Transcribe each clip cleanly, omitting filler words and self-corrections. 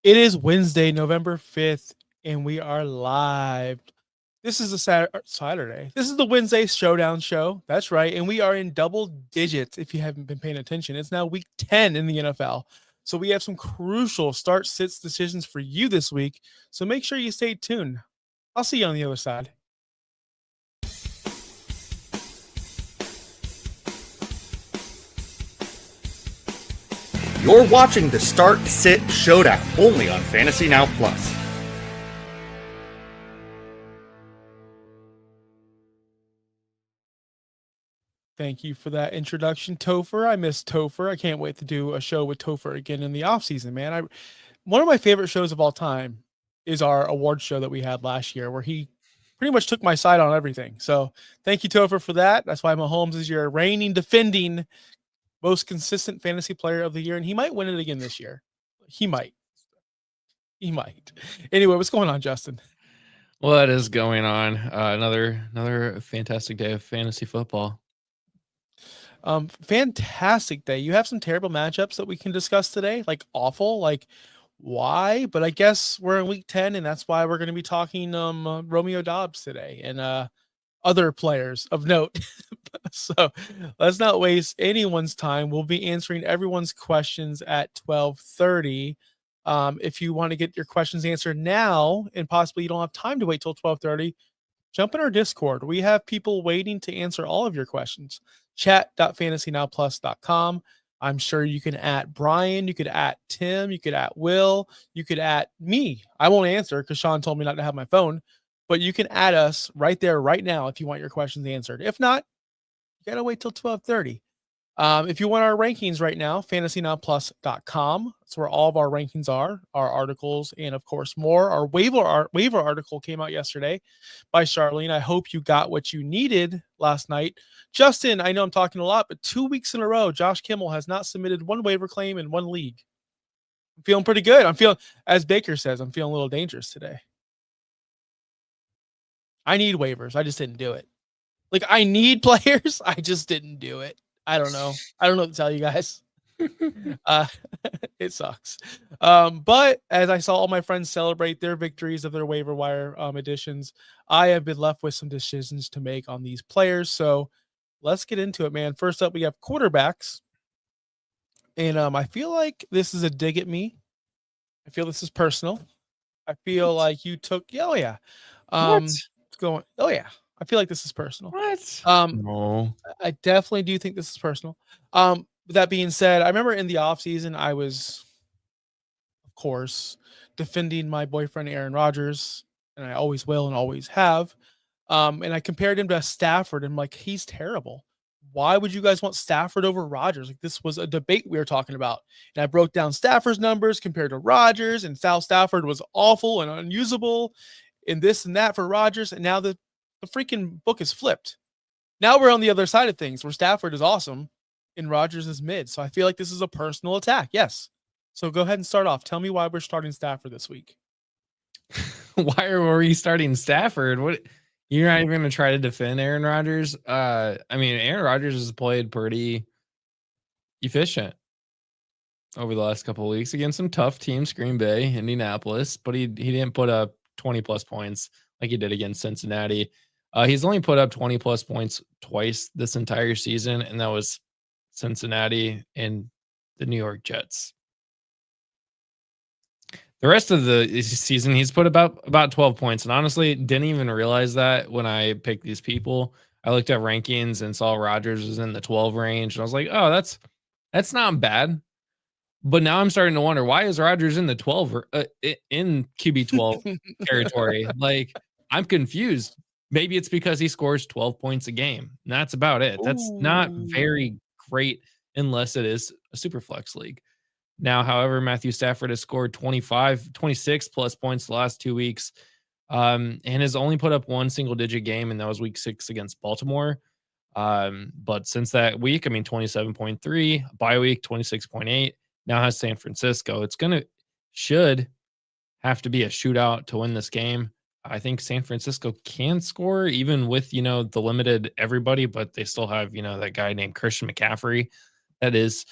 It is Wednesday, November 5th, and we are live. This is a Saturday. This is the Wednesday Showdown show. That's right. And we are in double digits if you haven't been paying attention. It's now week 10 in the NFL. So we have some crucial start sits decisions for you this week. So make sure you stay tuned. I'll see you on the other side. You're watching the Start Sit Showdown only on Fantasy Now Plus. Thank you for that introduction, Topher. I miss Topher. I can't wait to do a show with Topher again in the offseason, man. One of my favorite shows of all time is our award show that we had last year, where he pretty much took my side on everything. So thank you, Topher, for that. That's why Mahomes is your reigning, defending, most consistent fantasy player of the year, and he might win it again this year. He might. Anyway, what's going on, Justin? What is going on? Another fantastic day of fantasy football. Fantastic day. You have some terrible matchups that we can discuss today, like awful, like why? But I guess we're in week 10, and that's why we're going to be talking Romeo Dobbs today and other players of note. So let's not waste anyone's time. We'll be answering everyone's questions at 12:30. If you want to get your questions answered now, and possibly you don't have time to wait till 12:30, jump in our Discord. We have people waiting to answer all of your questions. Chat.fantasynowplus.com. I'm sure you can at Brian, you could at Tim, you could at Will, you could at me. I won't answer because Sean told me not to have my phone, but you can add us right there, right now, if you want your questions answered. If not, you got to wait till 12:30. If you want our rankings right now, fantasynowplus.com. That's where all of our rankings are, our articles, and of course more. Our waiver article came out yesterday by Charlene. I hope you got what you needed last night. Justin, I know I'm talking a lot, but 2 weeks in a row, Josh Kimmel has not submitted one waiver claim in one league. I'm feeling pretty good. I'm feeling, as Baker says, I'm feeling a little dangerous today. I need waivers. I just didn't do it. Like, I need players. I just didn't do it. I don't know. I don't know what to tell you guys. It sucks. But as I saw all my friends celebrate their victories of their waiver wire additions, I have been left with some decisions to make on these players. So let's get into it, man. First up, we have quarterbacks. And I feel like this is a dig at me. I feel this is personal. I feel like you took, oh yeah. It's going, oh yeah. I feel like this is personal. What? No. I definitely do think this is personal. With that being said, I remember in the offseason, I was, of course, defending my boyfriend, Aaron Rodgers, and I always will and always have. And I compared him to Stafford, and I'm like, he's terrible. Why would you guys want Stafford over Rodgers? Like, this was a debate we were talking about. And I broke down Stafford's numbers compared to Rodgers, and Stafford was awful and unusable, and this and that for Rodgers. And now the freaking book is flipped. Now we're on the other side of things where Stafford is awesome and Rodgers is mid. So I feel like this is a personal attack. Yes. So go ahead and start off. Tell me why we're starting Stafford this week. Why are we starting Stafford? What? You're not even going to try to defend Aaron Rodgers? I mean, Aaron Rodgers has played pretty efficient over the last couple of weeks against some tough teams, Green Bay, Indianapolis, but he didn't put up 20 plus points like he did against Cincinnati. He's only put up 20 plus points twice this entire season, and that was Cincinnati and the New York Jets. The rest of the season, he's put about 12 points, and honestly, didn't even realize that when I picked these people. I looked at rankings and saw Rodgers was in the 12 range, and I was like, oh, that's not bad. But now I'm starting to wonder, why is Rodgers in the 12 in QB 12 territory? Like, I'm confused. Maybe it's because he scores 12 points a game. And that's about it. That's not very great unless it is a super flex league. Now, however, Matthew Stafford has scored 26 plus points the last 2 weeks and has only put up one single digit game, and that was week 6 against Baltimore. But since that week, 27.3, bye week, 26.8. Now has San Francisco. Should have to be a shootout to win this game. I think San Francisco can score even with, the limited everybody, but they still have, that guy named Christian McCaffrey. That is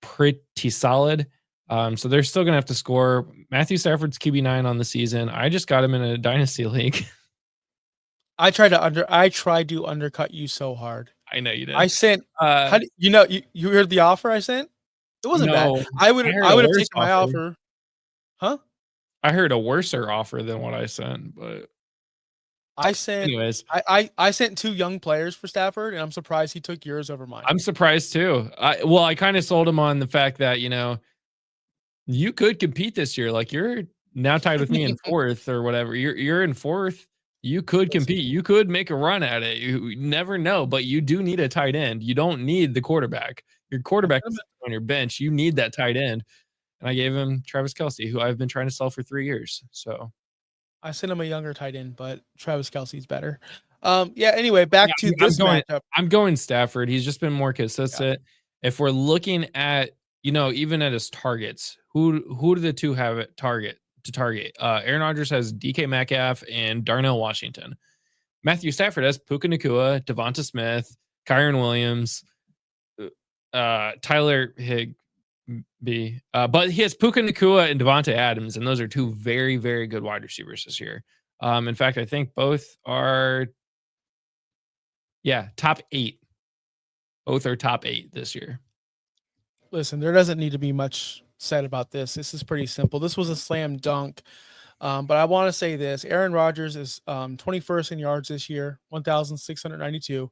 pretty solid. So they're still gonna have to score. Matthew Stafford's QB9 on the season. I just got him in a dynasty league. I tried to undercut you so hard. I know you I did. sent Uh, how do you know you heard the offer I sent? It wasn't bad. no, I I would heard I a would have worse taken my offer. offer. Huh? I heard a worser offer than what I sent, but I sent anyways, I sent 2 young players for Stafford, and I'm surprised he took yours over mine. I'm surprised too. I kind of sold him on the fact that, you could compete this year. Like you're now tied with me in fourth or whatever. You're in fourth. You could Listen, compete. You could make a run at it. You never know, but you do need a tight end. You don't need the quarterback. Your I quarterback sent him is on your bench. You need that tight end. And I gave him Travis Kelsey, who I've been trying to sell for 3 years. So I sent him a younger tight end, but Travis Kelce's better. Yeah, anyway, yeah, back to I'm this going. matchup. I'm going Stafford. He's just been more Yeah. consistent. If we're looking at, even at his targets, who do the two have at target? Aaron Rodgers has DK Metcalf and Darnell Washington. Matthew Stafford has Puka Nacua, Devonta Smith, Kyron Williams, Tyler Higbee. But he has Puka Nacua and Devonta Adams, and those are two very, very good wide receivers this year. In fact, I think both are, top 8. Both are top 8 this year. Listen, there doesn't need to be much said about this. This is pretty simple. This was a slam dunk. But I want to say this: Aaron Rodgers is 21st in yards this year, 1,692,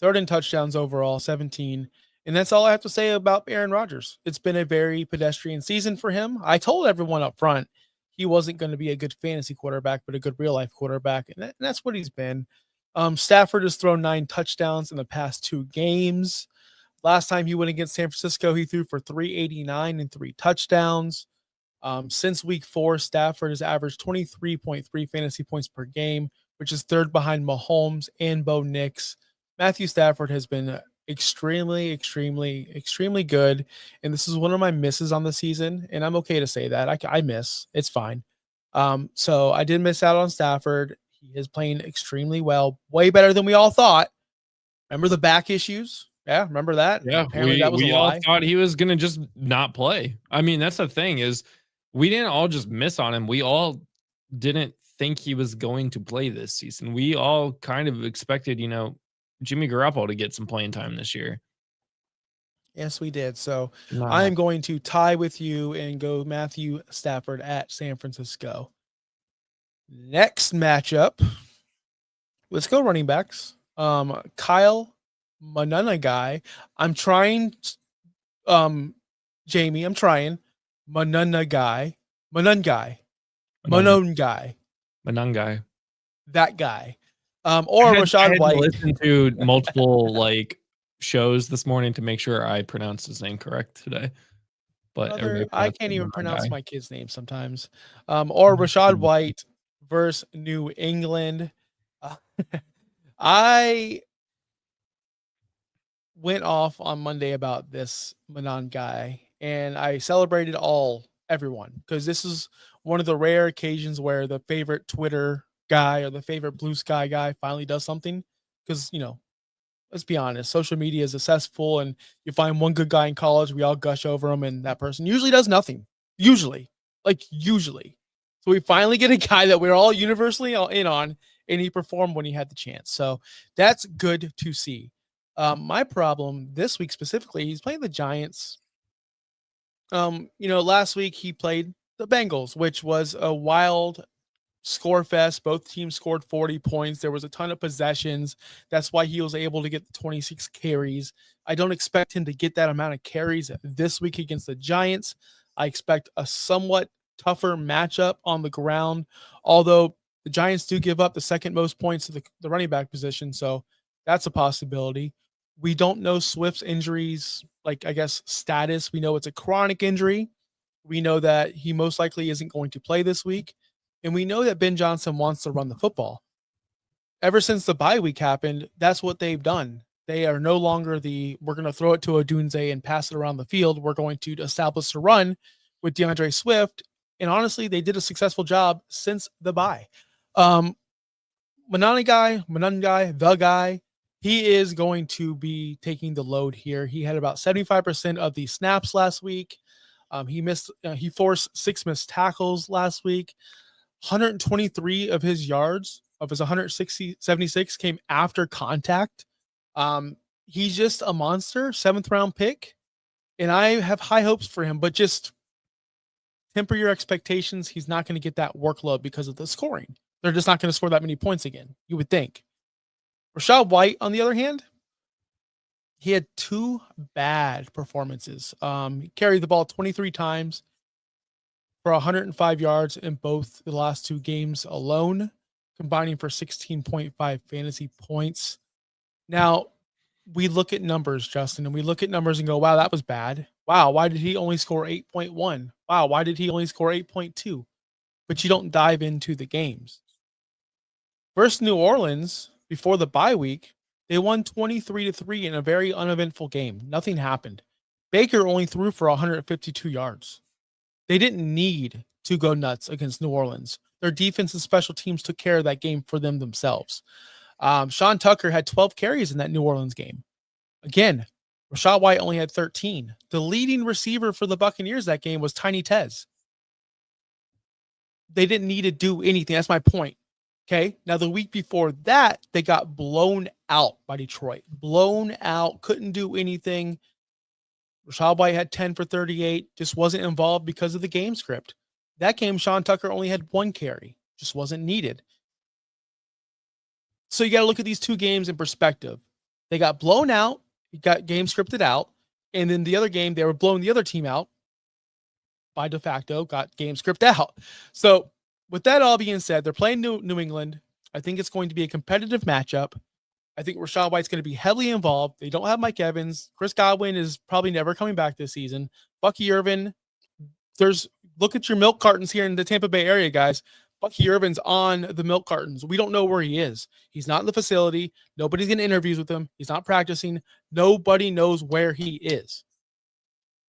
third in touchdowns overall, 17. And that's all I have to say about Aaron Rodgers. It's been a very pedestrian season for him. I told everyone up front he wasn't going to be a good fantasy quarterback, but a good real life quarterback, and that's what he's been. Stafford has thrown 9 touchdowns in the past 2 games. Last time he went against San Francisco, he threw for 389 and 3 touchdowns. Since week 4, Stafford has averaged 23.3 fantasy points per game, which is third behind Mahomes and Bo Nix. Matthew Stafford has been extremely, extremely, extremely good. And this is one of my misses on the season. And I'm okay to say that. I miss. It's fine. So I did miss out on Stafford. He is playing extremely well, way better than we all thought. Remember the back issues? Yeah, remember that? Yeah, Apparently that was a we all lie. thought he was gonna just not play. I mean, that's the thing is we didn't all just miss on him. We all didn't think he was going to play this season. We all kind of expected, Jimmy Garoppolo to get some playing time this year. Yes, we did. So Not I am happening. going to tie with you and go Matthew Stafford at San Francisco. Next matchup, let's go running backs. Kyle Manana guy. I'm trying, Jamie. I'm trying. Manana guy. Manon guy. Manon guy. Manungai. That guy. I Or had Rashad to White. listen to multiple shows this morning to make sure I pronounced his name correct today. But everybody I pronounced can't it even pronounce Manungai. my kids' names sometimes. Or Rashad White versus New England. Uh, I went off on Monday about this Manon guy, and I celebrated everyone, because this is one of the rare occasions where the favorite Twitter guy or the favorite Blue Sky guy finally does something. Because let's be honest, social media is successful, and you find one good guy in college, we all gush over him, and that person usually does nothing. Usually. So we finally get a guy that we're all universally in on, and he performed when he had the chance. So that's good to see. My problem this week specifically, he's playing the Giants. Last week he played the Bengals, which was a wild score fest. Both teams scored 40 points. There was a ton of possessions. That's why he was able to get the 26 carries. I don't expect him to get that amount of carries this week against the Giants. I expect a somewhat tougher matchup on the ground, although the Giants do give up the second most points to the running back position. So that's a possibility. We don't know Swift's injuries, status. We know it's a chronic injury. We know that he most likely isn't going to play this week. And we know that Ben Johnson wants to run the football. Ever since the bye week happened, that's what they've done. They are no longer we're going to throw it to Odunze and pass it around the field. We're going to establish a run with DeAndre Swift. And honestly, they did a successful job since the bye. Manani guy, the guy, he is going to be taking the load here. He had about 75% of the snaps last week. He forced 6 missed tackles last week. 123 of his yards of his 76 came after contact. He's just a monster, 7th round pick, and I have high hopes for him, but just temper your expectations. He's not going to get that workload because of the scoring. They're just not going to score that many points again, you would think. Rachaad White, on the other hand, he had 2 bad performances. He carried the ball 23 times for 105 yards in both the last 2 games alone, combining for 16.5 fantasy points. Now, we look at numbers, Justin, and we look at numbers and go, wow, that was bad. Wow, why did he only score 8.1? Wow, why did he only score 8.2? But you don't dive into the games. Versus New Orleans, before the bye week, they won 23-3 in a very uneventful game. Nothing happened. Baker only threw for 152 yards. They didn't need to go nuts against New Orleans. Their defense and special teams took care of that game for them themselves. Sean Tucker had 12 carries in that New Orleans game. Again, Rachaad White only had 13. The leading receiver for the Buccaneers that game was Tiny Tez. They didn't need to do anything. That's my point. Okay. Now, the week before that, they got blown out by Detroit. Blown out. Couldn't do anything. Rachaad White had 10 for 38. Just wasn't involved because of the game script. That game, Sean Tucker only had 1 carry. Just wasn't needed. So you got to look at these 2 games in perspective. They got blown out. You got game scripted out. And then the other game, they were blowing the other team out. By de facto, got game script out. So with that all being said, they're playing New England. I think it's going to be a competitive matchup. I think Rachaad White's going to be heavily involved. They don't have Mike Evans. Chris Godwin is probably never coming back this season. Bucky Irvin, look at your milk cartons here in the Tampa Bay area, guys. Bucky Irvin's on the milk cartons. We don't know where he is. He's not in the facility. Nobody's getting interviews with him. He's not practicing. Nobody knows where he is.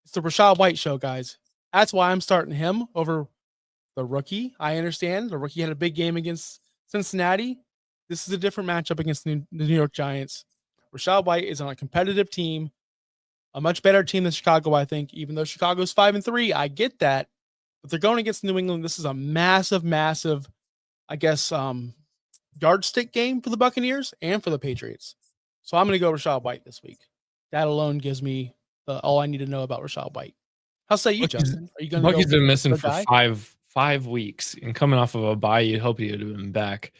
It's the Rachaad White show, guys. That's why I'm starting him over the rookie. I understand the rookie had a big game against Cincinnati. This is a different matchup against the New York Giants. Rachaad White is on a competitive team, a much better team than Chicago, I think, even though Chicago's 5-3. I get that. But they're going against New England. This is a massive, massive, I guess, yardstick game for the Buccaneers and for the Patriots. So I'm going to go Rachaad White this week. That alone gives me all I need to know about Rachaad White. How say you, Justin? Are you going to go? Bucky's been missing for guy? five weeks and coming off of a bye. You'd hope he would have been back.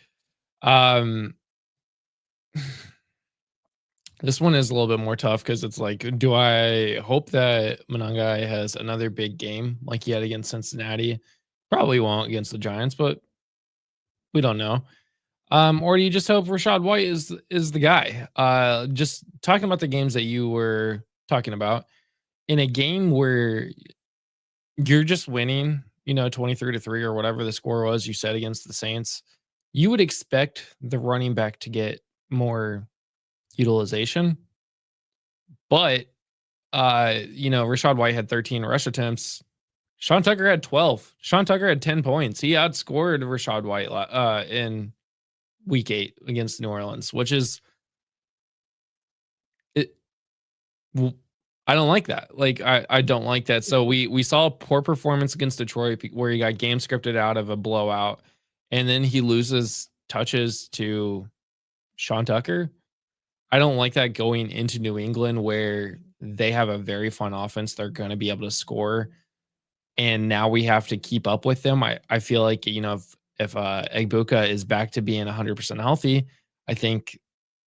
This one is a little bit more tough because it's like, do I hope that Monangai has another big game like he had against Cincinnati? Probably won't against the Giants, but we don't know. Or do you just hope Rachaad White is the guy? Just talking about the games that you were talking about, in a game where you're just winning, 23-3 or whatever the score was you said against the Saints, you would expect the running back to get more utilization. But Rachaad White had 13 rush attempts. Sean Tucker had 12. Sean Tucker had 10 points. He outscored Rachaad White in week 8 against New Orleans, which is it. I don't like that. I don't like that. So we saw a poor performance against Detroit where he got game scripted out of a blowout, and then he loses touches to Sean Tucker. I don't like that going into New England where they have a very fun offense. They're going to be able to score. And now we have to keep up with them. I feel like, if Egbuka is back to being 100% healthy, I think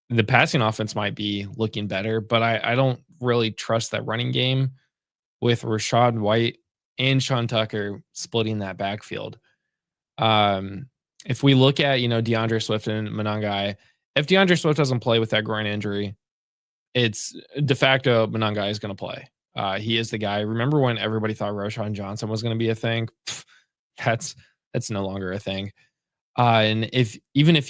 the passing offense might be looking better. But I don't really trust that running game with Rachaad White and Sean Tucker splitting that backfield. If we look at, DeAndre Swift and Monangai, if DeAndre Swift doesn't play with that groin injury, it's de facto Monangai is going to play. He is the guy. Remember when everybody thought Roshan Johnson was going to be a thing? That's no longer a thing. And if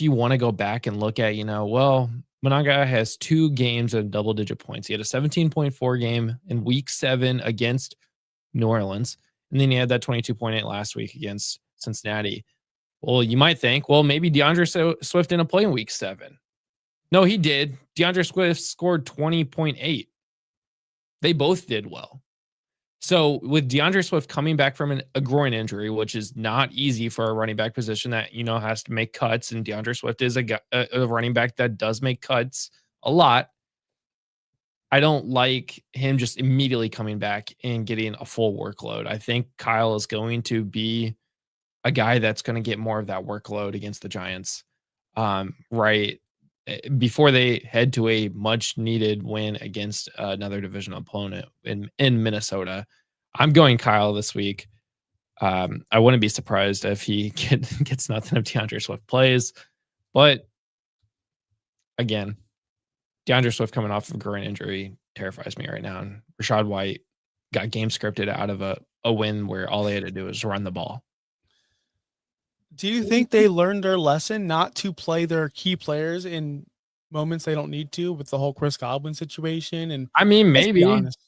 you want to go back and look at, Monangai has 2 games of double-digit points. He had a 17.4 game in week 7 against New Orleans, and then he had that 22.8 last week against Cincinnati. Well, you might think, maybe DeAndre Swift didn't play in week 7. No, he did. DeAndre Swift scored 20.8. They both did well. So with DeAndre Swift coming back from a groin injury, which is not easy for a running back position that has to make cuts, and DeAndre Swift is a running back that does make cuts a lot. I don't like him just immediately coming back and getting a full workload. I think Kyle is going to be a guy that's going to get more of that workload against the Giants, right before they head to a much needed win against another divisional opponent in Minnesota. I'm going Kyle this week. I wouldn't be surprised if he gets nothing if DeAndre Swift plays, but again, DeAndre Swift coming off of a groin injury terrifies me right now. And Rashad White got game scripted out of a win where all they had to do was run the ball. Do you think they learned their lesson not to play their key players in moments they don't need to with the whole Chris Godwin situation? And I mean, let's be maybe, honest,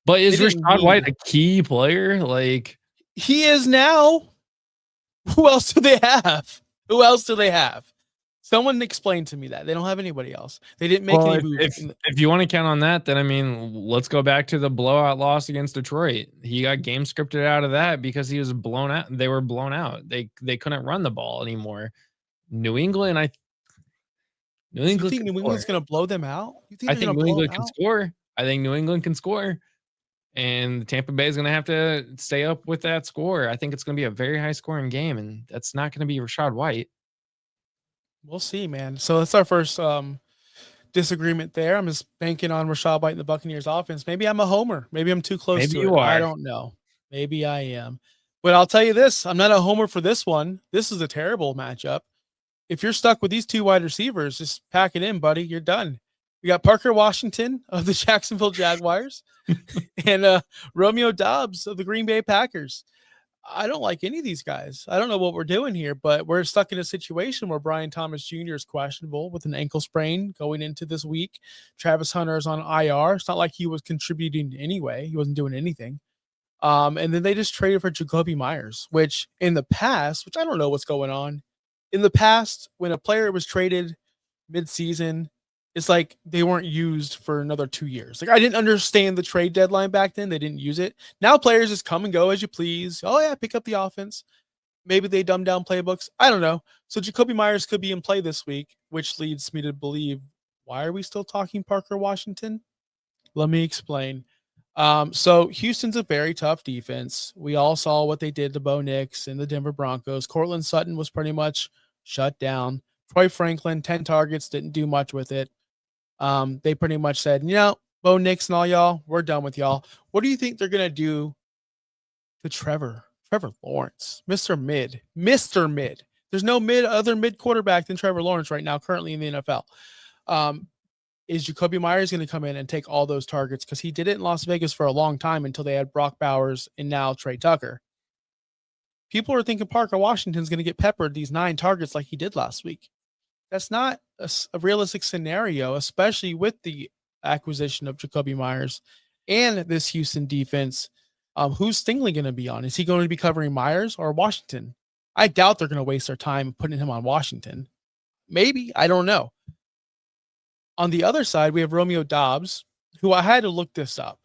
but is they didn't Rashad White need. a key player? Like, He is now. Who else do they have? Who else do they have? Someone explain to me that. They don't have anybody else. They didn't make well, any moves. if you want to count on that, then I mean, let's go back to the blowout loss against Detroit. He got game scripted out of that because he was blown out. They were blown out. They couldn't run the ball anymore. New England, New You England think can New score. England's going to blow them out? You think I they're think going to New blow England them can out? score. I think New England can score. And Tampa Bay is going to have to stay up with that score. I think it's going to be a very high scoring game, and that's not going to be Rashad White. We'll see, man. So that's our first disagreement there. I'm just banking on Rashad White and the Buccaneers offense. Maybe I'm a homer. Maybe I'm too close Maybe to it. you I are. don't know. Maybe I am. But I'll tell you this, I'm not a homer for this one. This is a terrible matchup. If you're stuck with these two wide receivers, just pack it in, buddy. You're done. We got Parker Washington of the Jacksonville Jaguars and Romeo Doubs of the Green Bay Packers. I don't like any of these guys. I don't know what we're doing here, but we're stuck in a situation where Brian Thomas Jr. is questionable with an ankle sprain going into this week. Travis Hunter is on IR. It's not like he was contributing anyway. He wasn't doing anything. And then they just traded for Jacoby Myers, which in the past, which I don't know what's going on. In the past, when a player was traded mid-season, it's like they weren't used for another 2 years. Like I didn't understand the trade deadline back then. They didn't use it. Now players just come and go as you please. Oh yeah, pick up the offense. Maybe they dumb down playbooks. I don't know. So Jacoby Myers could be in play this week, which leads me to believe, why are we still talking Parker Washington? Let me explain. So Houston's a very tough defense. We all saw what they did to Bo Nix and the Denver Broncos. Cortland Sutton was pretty much shut down. Troy Franklin, 10 targets, didn't do much with it. They pretty much said, Bo Nix and all y'all, we're done with y'all. What do you think they're going to do to Trevor Lawrence, Mr. Mid? There's no other mid quarterback than Trevor Lawrence right now, currently in the NFL. Is Jacoby Myers going to come in and take all those targets? Because he did it in Las Vegas for a long time until they had Brock Bowers and now Trey Tucker. People are thinking Parker Washington's going to get peppered these 9 targets like he did last week. That's not a realistic scenario, especially with the acquisition of Jacoby Myers and this Houston defense. Who's Stingley going to be on? Is he going to be covering Myers or Washington? I doubt they're going to waste their time putting him on Washington. Maybe. I don't know. On the other side, we have Romeo Doubs, who I had to look this up.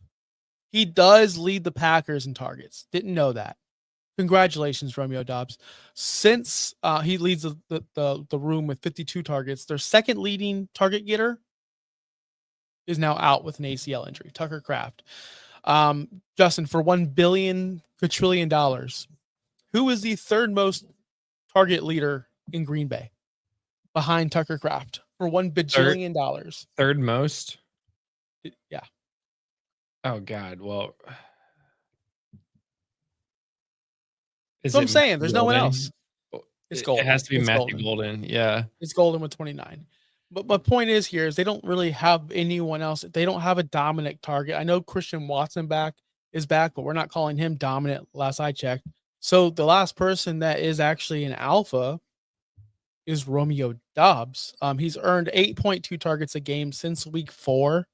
He does lead the Packers in targets. Didn't know that. Congratulations, Romeo Doubs. Since he leads the room with 52 targets, their second leading target getter is now out with an ACL injury, Tucker Kraft. Justin, for $1 billion quadrillion, who is the third most target leader in Green Bay behind Tucker Kraft for $1 bajillion? Third most? Yeah. Oh, God. Well, That's what I'm saying. There's no one else. It's Golden. It has to be It's Matthew Golden. Yeah. It's Golden with 29. But my point is they don't really have anyone else. They don't have a dominant target. I know Christian Watson is back, but we're not calling him dominant last I checked. So the last person that is actually an alpha is Romeo Doubs. He's earned 8.2 targets a game since week 4.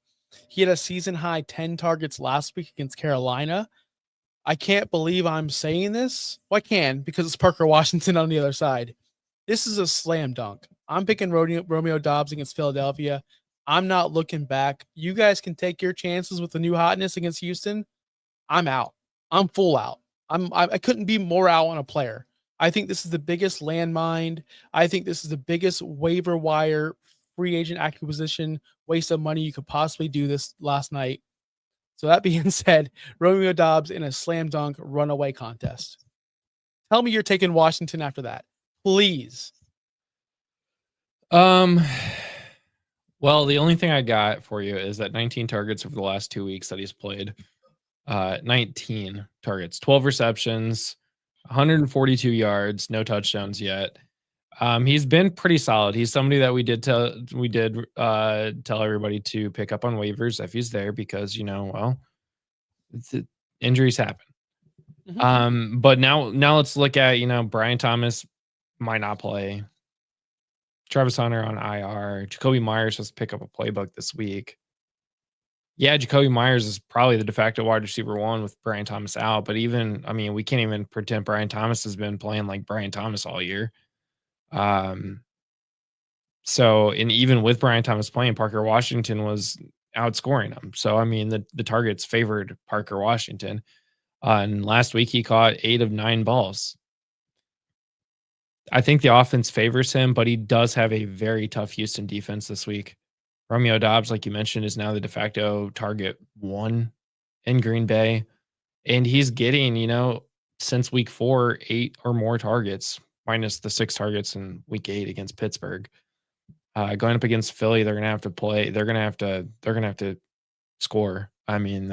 He had a season high 10 targets last week against Carolina. I can't believe I'm saying this. Well, I can because it's Parker Washington on the other side. This is a slam dunk. I'm picking Romeo Doubs against Philadelphia. I'm not looking back. You guys can take your chances with the new hotness against Houston. I'm out. I'm full out. I couldn't be more out on a player. I think this is the biggest landmine. I think this is the biggest waiver wire free agent acquisition waste of money you could possibly do this last night. So that being said, Romeo Dobbs in a slam dunk runaway contest. Tell me you're taking Washington after that, please. Well, the only thing I got for you is that 19 targets over the last 2 weeks that he's played. 19 targets, 12 receptions, 142 yards, no touchdowns yet. He's been pretty solid. He's somebody that we did tell everybody to pick up on waivers if he's there because injuries happen. But now let's look at Brian Thomas might not play. Travis Hunter on IR. Jacoby Myers has to pick up a playbook this week. Yeah, Jacoby Myers is probably the de facto wide receiver 1 with Brian Thomas out. But we can't even pretend Brian Thomas has been playing like Brian Thomas all year. So, and even with Brian Thomas playing, Parker Washington was outscoring him. So, the targets favored Parker Washington. And last week he caught 8 of 9 balls. I think the offense favors him, but he does have a very tough Houston defense this week. Romeo Dobbs, like you mentioned, is now the de facto target 1 in Green Bay. And he's getting, since week 4, 8 or more targets, minus the 6 targets in week 8 against Pittsburgh. Going up against Philly, they're going to have to play. They're going to have to score. And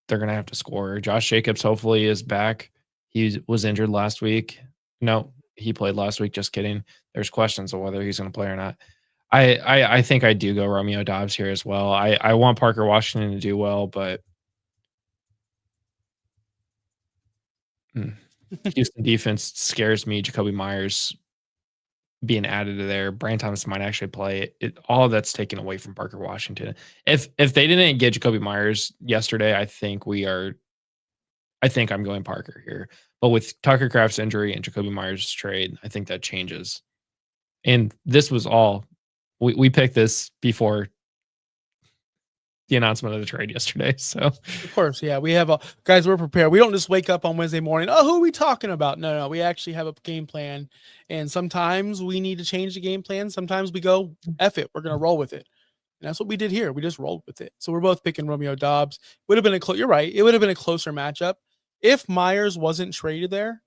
they're going to have to score. Josh Jacobs hopefully is back. He was injured last week. No, he played last week. Just kidding. There's questions of whether he's going to play or not. I think I do go Romeo Dobbs here as well. I want Parker Washington to do well, but Houston defense scares me. Jacoby Myers being added to there. Brian Thomas might actually play. All of that's taken away from Parker Washington. If they didn't get Jacoby Myers yesterday, I think I'm going Parker here. But with Tucker Kraft's injury and Jacoby Myers' trade, I think that changes. And this was all we picked this before the announcement of the trade yesterday. So of course, yeah, we have guys. We're prepared. We don't just wake up on Wednesday morning. Oh, who are we talking about? No, we actually have a game plan. And sometimes we need to change the game plan. Sometimes we go, F it, we're gonna roll with it. And that's what we did here. We just rolled with it. So we're both picking Romeo Dobbs. Would have been you're right. It would have been a closer matchup if Myers wasn't traded there.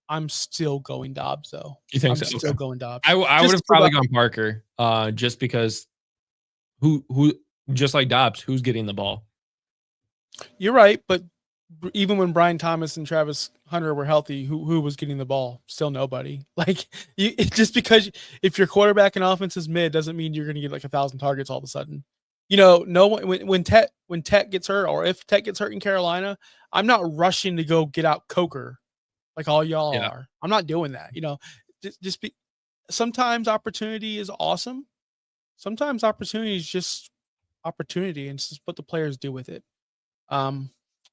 I'm still going Dobbs though. You think I'm so? still going Dobbs. I would have probably gone Parker, just because who just like Dobbs, who's getting the ball? You're right, but even when Brian Thomas and Travis Hunter were healthy, who was getting the ball? Still nobody. Like just because if your quarterback and offense is mid doesn't mean you're going to get like 1,000 targets all of a sudden. No one when Tech gets hurt or if Tech gets hurt in Carolina, I'm not rushing to go get out Coker like all y'all are. I'm not doing that. Sometimes opportunity is awesome. Sometimes opportunity is just opportunity, and it's just what the players do with it. For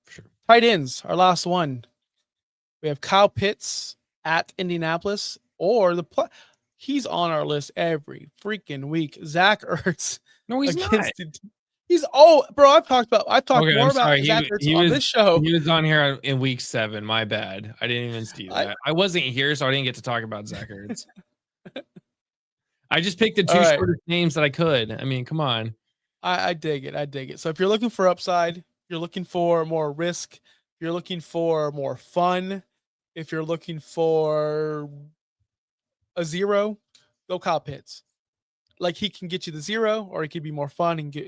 sure. Tight ends, our last one. We have Kyle Pitts at Indianapolis, or he's on our list every freaking week. Zach Ertz. No, he's not. Bro. I've talked Okay, more about Zach Ertz on this show. He was on here in week 7. My bad. I didn't even see that. I wasn't here, so I didn't get to talk about Zach Ertz. I just picked the 2 shortest names that I could. Come on. I dig it. So if you're looking for upside, you're looking for more risk, you're looking for more fun, if you're looking for a 0, go Kyle Pitts. Like he can get you the 0, or he could be more fun and get,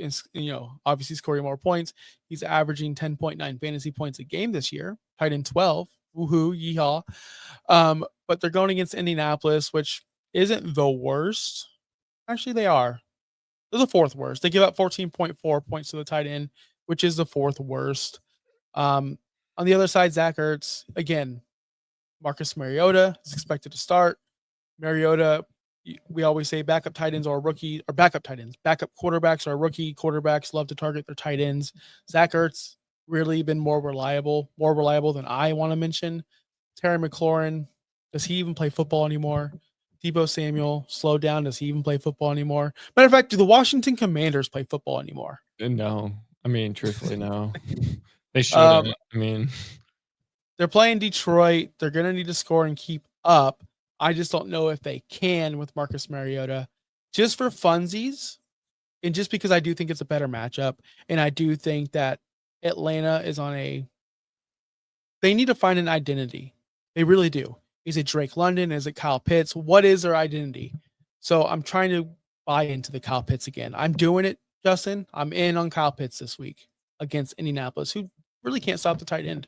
obviously scoring more points. He's averaging 10.9 fantasy points a game this year, tight end 12. Woohoo, yeehaw. But they're going against Indianapolis, which isn't the worst. Actually, they are. They're the 4th worst. They give up 14.4 points to the tight end, which is the 4th worst. On the other side, Zach Ertz, again, Marcus Mariota is expected to start. Mariota, we always say backup tight ends are rookie, or backup tight ends. Backup quarterbacks are rookie quarterbacks, love to target their tight ends. Zach Ertz really been more reliable than I want to mention. Terry McLaurin, does he even play football anymore? Deebo Samuel, slow down. Does he even play football anymore? Matter of fact, do the Washington Commanders play football anymore? No. Truthfully, no. They shouldn't. I mean, they're playing Detroit. They're going to need to score and keep up. I just don't know if they can with Marcus Mariota. Just for funsies, and just because I do think it's a better matchup, and I do think that Atlanta is on a they need to find an identity. They really do. Is it Drake London? Is it Kyle Pitts? What is their identity? So I'm trying to buy into the Kyle Pitts again. I'm doing it, Justin. I'm in on Kyle Pitts this week against Indianapolis, who really can't stop the tight end.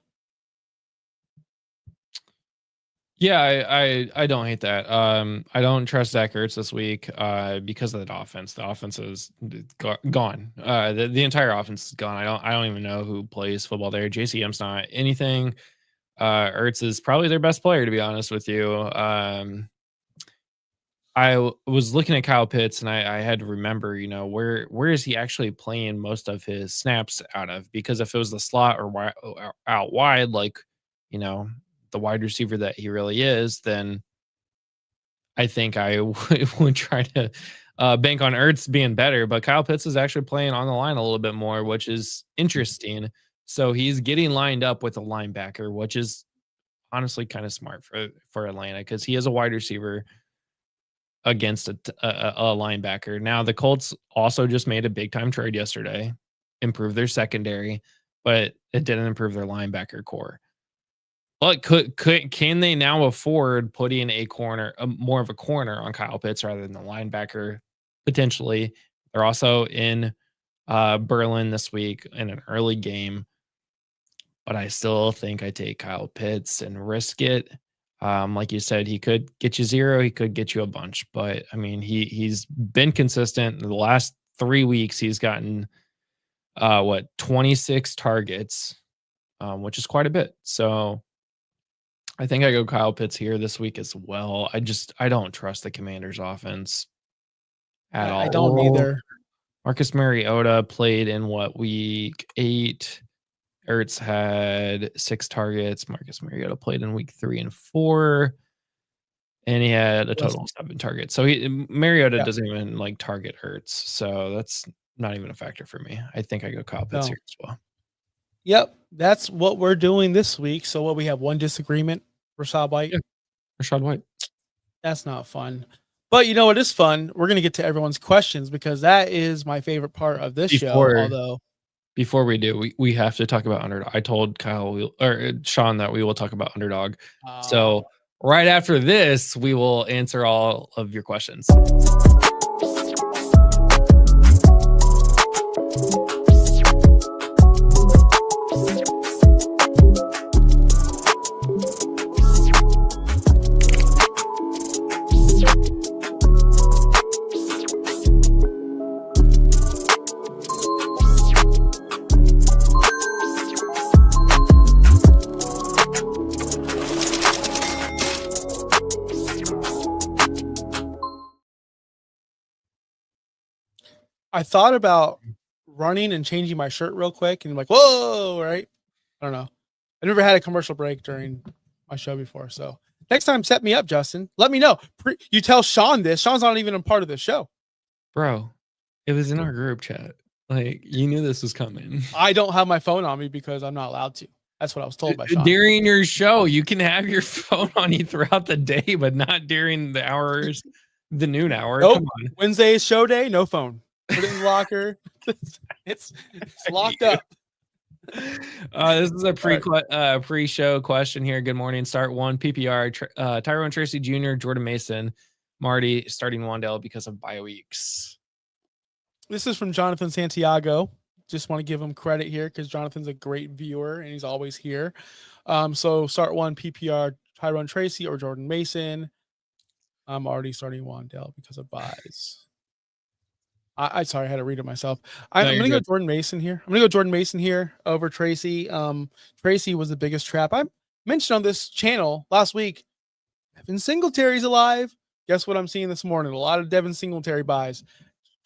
yeah, I don't hate that. I don't trust Zach Ertz this week because of the offense. The offense is gone. The entire offense is gone. I don't even know who plays football there. JCM's not anything. Ertz is probably their best player, to be honest with you. Was looking at Kyle Pitts, and I had to remember, where is he actually playing most of his snaps out of? Because if it was the slot or out wide, like, the wide receiver that he really is, then I think I would try to bank on Ertz being better. But Kyle Pitts is actually playing on the line a little bit more, which is interesting. So he's getting lined up with a linebacker, which is honestly kind of smart for Atlanta because he is a wide receiver against a linebacker. Now the Colts also just made a big time trade yesterday, improved their secondary, but it didn't improve their linebacker core. But can they now afford putting more of a corner on Kyle Pitts rather than the linebacker? Potentially. They're also in Berlin this week in an early game, but I still think I take Kyle Pitts and risk it. Like you said, he could get you 0, he could get you a bunch, but I mean, he's been consistent. In the last 3 weeks, he's gotten 26 targets, which is quite a bit. So I think I go Kyle Pitts here this week as well. I don't trust the Commanders offense at all. I don't either. Marcus Mariota played in week 8. Ertz had 6 targets. Marcus Mariota played in week 3 and 4. And he had a total of 7 targets. So Mariota doesn't even target Ertz. So that's not even a factor for me. I think I go Kyle Pitts here as well. Yep, that's what we're doing this week. So we have one disagreement, Rashad White. Yeah. Rashad White. That's not fun. But you know what is fun? We're going to get to everyone's questions because that is my favorite part of this show. Although before we do, we have to talk about Underdog. I told Sean that we will talk about Underdog. So right after this, we will answer all of your questions. I thought about running and changing my shirt real quick and I'm like, whoa, right? I don't know. I never had a commercial break during my show before. So next time, set me up, Justin. Let me know. You tell Sean this. Sean's not even a part of the show. Bro, it was in our group chat. You knew this was coming. I don't have my phone on me because I'm not allowed to. That's what I was told by Sean. During your show, you can have your phone on you throughout the day, but not during the hours, the noon hour. Nope. Come on. Wednesday is show day, no phone. Put it in the locker. It's locked up. This is a pre-show question here. Good morning. Start 1 PPR. Tyrone Tracy Jr., Jordan Mason, Marty starting Wandale because of bye weeks. This is from Jonathan Santiago. Just want to give him credit here because Jonathan's a great viewer and he's always here. So start 1 PPR, Tyrone Tracy or Jordan Mason. I'm already starting Wandale because of buys. Sorry, I had to read it myself. I'm going to go Jordan Mason here. I'm going to go Jordan Mason here over Tracy. Tracy was the biggest trap. I mentioned on this channel last week, Devin Singletary's alive. Guess what I'm seeing this morning? A lot of Devin Singletary buys.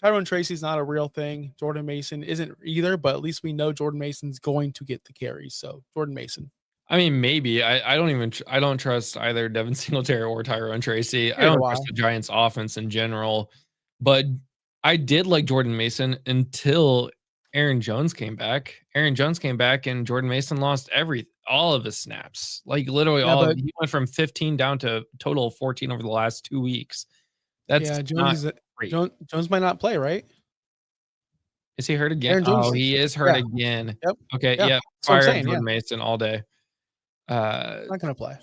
Tyrone Tracy's not a real thing. Jordan Mason isn't either, but at least we know Jordan Mason's going to get the carries. So Jordan Mason. I mean, maybe. I don't trust either Devin Singletary or Tyrone Tracy. I don't trust the Giants offense in general, but I did like Jordan Mason until Aaron Jones came back. And Jordan Mason lost all of his snaps. Like literally Yeah, but he went from 15 down to total of 14 over the last 2 weeks. That's yeah, not great. Jones might not play, right? Is he hurt again? Aaron Oh, Jones. he is hurt Yeah. again. Yep. Okay, Yeah. yeah. That's what I'm Fire up saying. Yeah. Jordan Mason all day. Not gonna play.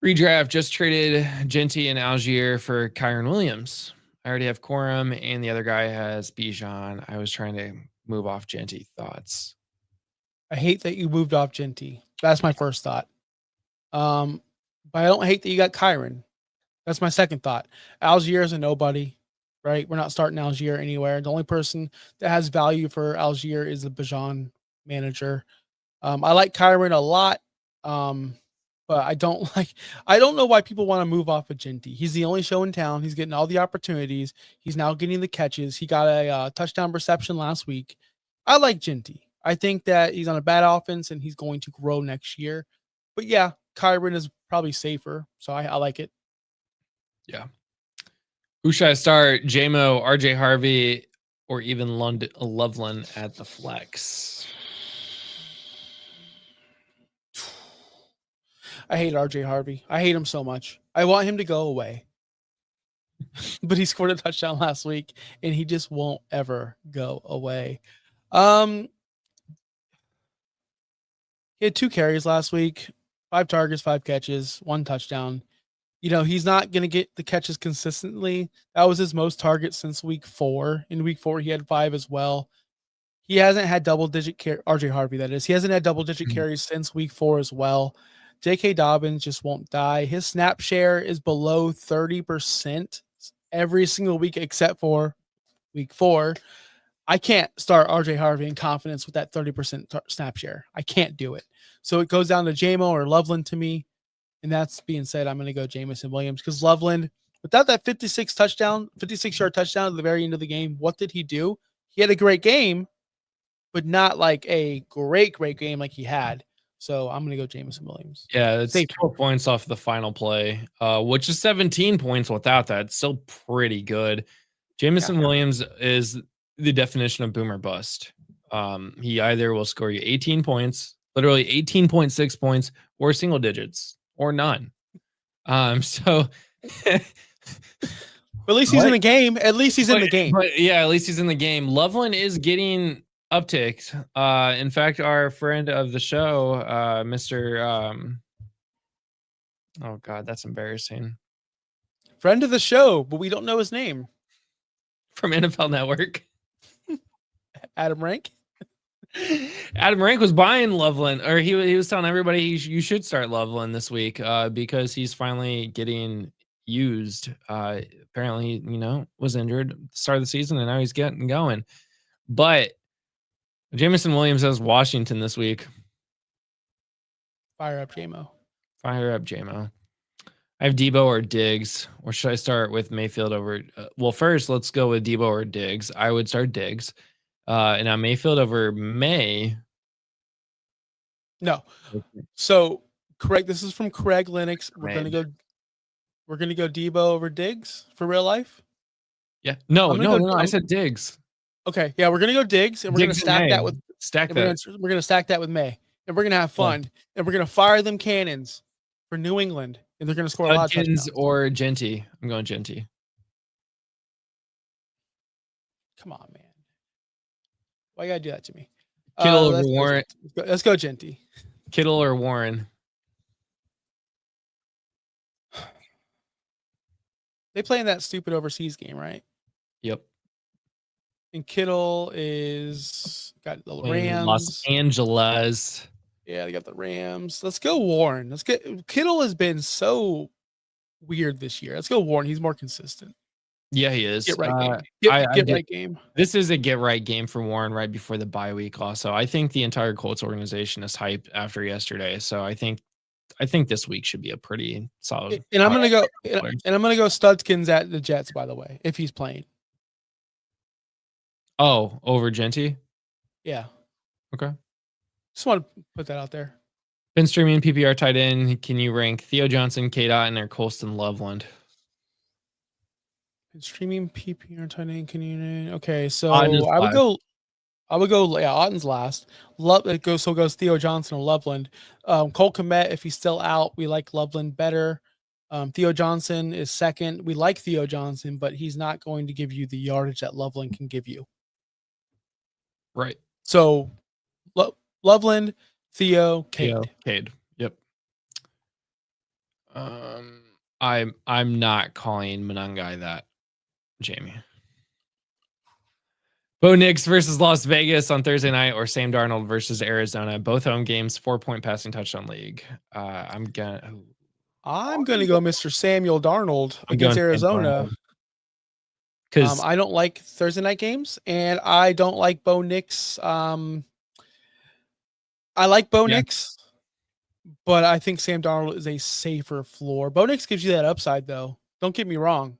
Redraft just traded Genty and Algier for Kyron Williams. I already have Corum, and the other guy has Bijan. I was trying to move off Genty. Thoughts? I hate that you moved off Genty. That's my first thought. But I don't hate that you got Kyron. That's my second thought. Algier is a nobody, right? We're not starting Algier anywhere. The only person that has value for Algier is the Bijan manager. I like Kyron a lot. But I don't know why people want to move off of Genty. He's the only show in town. He's getting all the opportunities. He's now getting the catches. He got a touchdown reception last week. I like Genty. I think that he's on a bad offense and he's going to grow next year. But yeah, Kyron is probably safer. So I like it. Yeah. Who should I start? JMO, RJ Harvey, or even Loveland at the flex? I hate RJ Harvey. I hate him so much. I want him to go away. But he scored a touchdown last week and he just won't ever go away. He had 2 carries last week, 5 targets, 5 catches, 1 touchdown. He's not going to get the catches consistently. That was his most targets since week 4. In week 4, he had 5 as well. He hasn't had double-digit RJ Harvey, that is. He hasn't had double-digit carries since week 4 as well. J.K. Dobbins just won't die. His snap share is below 30% every single week except for week 4. I can't start RJ Harvey in confidence with that 30% snap share. I can't do it. So it goes down to JMO or Loveland to me. And that's being said, I'm going to go Jameson Williams because Loveland, without that 56-yard touchdown at the very end of the game, what did he do? He had a great game, but not like a great game like he had. So I'm going to go Jameson Williams. Yeah, it's 12 points off the final play, which is 17 points without that. It's still pretty good. Jameson Williams is the definition of boomer bust. He either will score you 18 points, literally 18.6 points, or single digits, or none. So at least he's in the game. At least he's in the game. But yeah, at least he's in the game. Loveland is getting upticks. In fact, our friend of the show, Mr. Oh God, that's embarrassing. Friend of the show, but we don't know his name. From NFL Network. Adam Rank. Adam Rank was buying Loveland, or he was telling everybody you should start Loveland this week because he's finally getting used. Apparently, was injured at the start of the season, and now he's getting going. But Jameson Williams has Washington this week. Fire up, JMO. Fire up, JMO. I have Debo or Diggs, or should I start with Mayfield over? Well, first, let's go with Debo or Diggs. I would start Diggs. And now Mayfield over May. No. So, Craig, this is from Craig Lennox. We're gonna go Debo over Diggs for real life. Yeah. No. I said Diggs. Okay. Yeah, we're gonna go Diggs, and we're gonna stack that with We're gonna stack that with May, and we're gonna have fun, and we're gonna fire them cannons for New England, and they're gonna score a lot of touchdowns. Or Genty. I'm going Genty. Come on, man. Why you gotta do that to me? Kittle or Warren? Let's go Genty. Kittle or Warren? They play in that stupid overseas game, right? Yep. And Kittle is got the Rams. Los Angeles. Yeah, they got the Rams. Let's go Warren. Kittle has been so weird this year. Let's go Warren. He's more consistent. Yeah, he is. Get right game. Get right game. This is a get right game for Warren right before the bye week. Also, I think the entire Colts organization is hyped after yesterday. So I think this week should be a pretty solid. And I'm gonna go. And I'm gonna go Studskins at the Jets. By the way, if he's playing. Oh, over Genty? Yeah. Okay. Just want to put that out there. Been streaming PPR tight end. Can you rank Theo Johnson, K-Dot, and their Colston Loveland? Streaming PPR tight end community. Okay, Otten is so I would last. go. Yeah, Otten's last. So goes Theo Johnson and Loveland. Cole Kmet, if he's still out, we like Loveland better. Theo Johnson is second. We like Theo Johnson, but he's not going to give you the yardage that Loveland can give you. Right. So Loveland, Theo, Cade. Cade. Yep. I'm not calling Monangai that, Jamie. Bo Nix versus Las Vegas on Thursday night, or Sam Darnold versus Arizona. Both home games, 4-point passing touchdown league. I'm gonna go Mr. Samuel Darnold against Arizona. Because I don't like Thursday night games, and I don't like Bo Nix. I like Bo Nix, but I think Sam Darnold is a safer floor. Bo Nix gives you that upside, though. Don't get me wrong.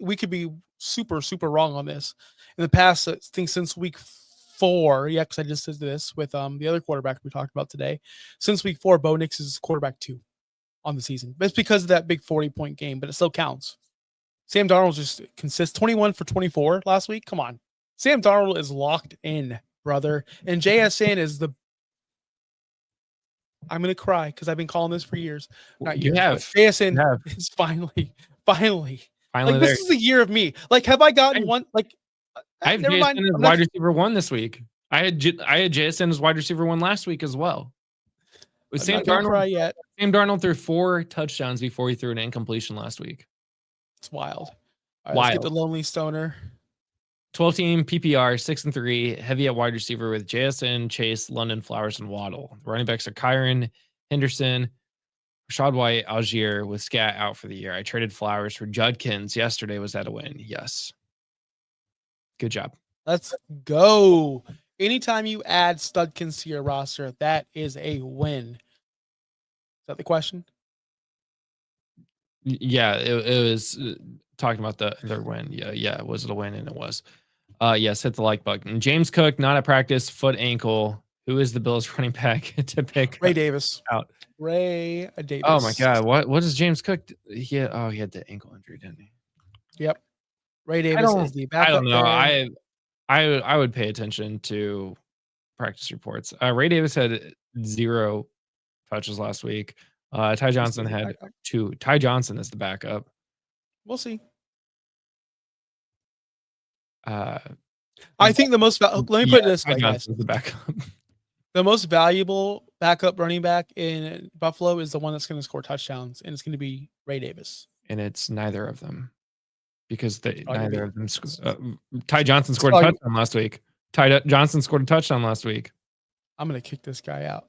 We could be super, super wrong on this. In the past, I think since week 4, because I just did this with the other quarterback we talked about today. Since week 4, Bo Nix is quarterback 2 on the season. It's because of that big 40-point game, but it still counts. Sam Darnold just consists 21 for 24 last week. Come on. Sam Darnold is locked in, brother. And JSN is I'm going to cry because I've been calling this for years. Not years, but JSN is finally like, this is the year of me. Like, have I gotten one? Like, I have JSN as wide receiver 1 this week. I had JSN as wide receiver 1 last week as well. With Sam Darnold threw 4 touchdowns before he threw an incompletion last week. It's wild. All right, let's get the lonely stoner. 12-team PPR, 6-3, heavy at wide receiver with JSN, Chase, London, Flowers, and Waddle. The running backs are Kyron, Henderson, Rashad White, Algier, with Scat out for the year. I traded Flowers for Judkins yesterday. Was that a win? Yes. Good job. Let's go. Anytime you add Studkins to your roster, that is a win. Is that the question? Yeah, it was talking about their win. Yeah. Was it a win? And it was. Yes, hit the like button. James Cook, not at practice, foot, ankle. Who is the Bills running back to pick? Ray Davis. Out. Ray Davis. Oh my God. What does James Cook? He had the ankle injury, didn't he? Yep. Ray Davis is the backup. I don't know. I would pay attention to practice reports. Ray Davis had 0 touches last week. Ty Johnson had 2. Ty Johnson is the backup. We'll see. I think the most let me put it this way, guys. The backup. The most valuable backup running back in Buffalo is the one that's going to score touchdowns, and it's going to be Ray Davis. And it's neither of them, because neither of them. Ty Johnson scored a touchdown last week. Ty Johnson scored a touchdown last week. I'm going to kick this guy out.